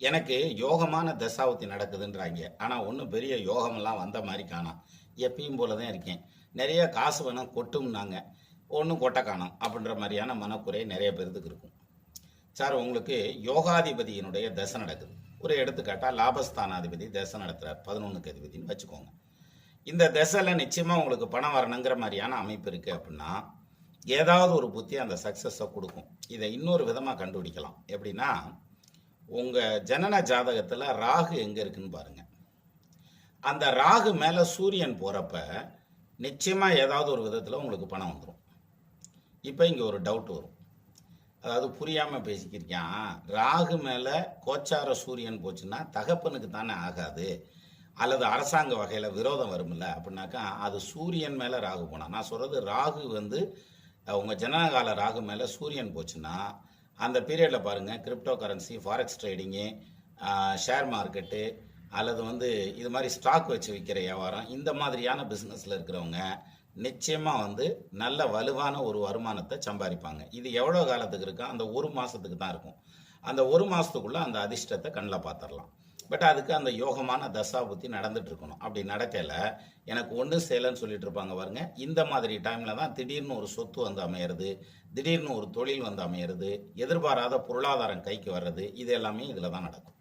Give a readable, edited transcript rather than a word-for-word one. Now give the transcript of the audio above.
எனக்கு யோகமான தசாவுத்தி நடக்குதுன்றாங்க. ஆனால் ஒன்றும் பெரிய யோகமெல்லாம் வந்த மாதிரி காணோம். எப்பயும் போல தான் இருக்கேன். நிறைய காசு வேணும் கொட்டும்னாங்க, ஒன்றும் கொட்ட காணோம் அப்படின்ற மாதிரியான மனக்குறை நிறைய பேர்த்துக்கு இருக்கும். சார், உங்களுக்கு யோகாதிபதியினுடைய தசை நடக்குது. ஒரு எடுத்துக்காட்டாக லாபஸ்தானாதிபதி தசை நடத்துகிறார், 11க்கு அதிபதினு வச்சுக்கோங்க. இந்த தசையில் நிச்சயமாக உங்களுக்கு பணம் வரணுங்கிற மாதிரியான அமைப்பு இருக்குது அப்படின்னா, ஏதாவது ஒரு புத்தி அந்த சக்ஸஸை கொடுக்கும். இதை இன்னொரு விதமாக கண்டுபிடிக்கலாம். எப்படின்னா, உங்கள் ஜனன ஜாதகத்தில் ராகு எங்கே இருக்குன்னு பாருங்கள். அந்த ராகு மேலே சூரியன் போகிறப்ப நிச்சயமாக ஏதாவது ஒரு விதத்தில் உங்களுக்கு பணம் வந்துடும். இப்போ இங்கே ஒரு டவுட் வரும், அதாவது புரியாமல் பேசிக்கிருக்கான். ராகு மேலே கோச்சார சூரியன் போச்சுன்னா தகப்பனுக்கு தானே ஆகாது, அல்லது அரசாங்க வகையில் விரோதம் வரும்ல அப்படின்னாக்கா, அது சூரியன் மேலே ராகு போனால். நான் சொல்கிறது, ராகு உங்கள் ஜனனகால ராகு மேலே சூரியன் போச்சுன்னா அந்த பீரியடில் பாருங்கள், crypto currency, forex trading, share market, அல்லது இது மாதிரி ஸ்டாக் வச்சு விற்கிற வியாபாரம், இந்த மாதிரியான பிஸ்னஸில் இருக்கிறவங்க நிச்சயமாக நல்ல வலுவான ஒரு வருமானத்தை சம்பாதிப்பாங்க. இது எவ்வளோ காலத்துக்கு இருக்கோ, அந்த ஒரு மாதத்துக்கு தான் இருக்கும். அந்த ஒரு மாதத்துக்குள்ளே அந்த அதிர்ஷ்டத்தை கண்ணில் பார்த்துடலாம். பட் அதுக்கு அந்த யோகமான தசா புத்தி நடந்துட்டு இருக்கணும். அப்படி நடக்கல, எனக்கு ஒன்றும் செய்யலைன்னு சொல்லிட்டு இருப்பாங்க பாருங்க. இந்த மாதிரி டைமில் தான் திடீர்னு ஒரு சொத்து அமையிறது, திடீர்னு ஒரு தொழில் அமையிறது, எதிர்பாராத பொருளாதாரம் கைக்கு வர்றது, இது எல்லாமே இதில் தான் நடக்கும்.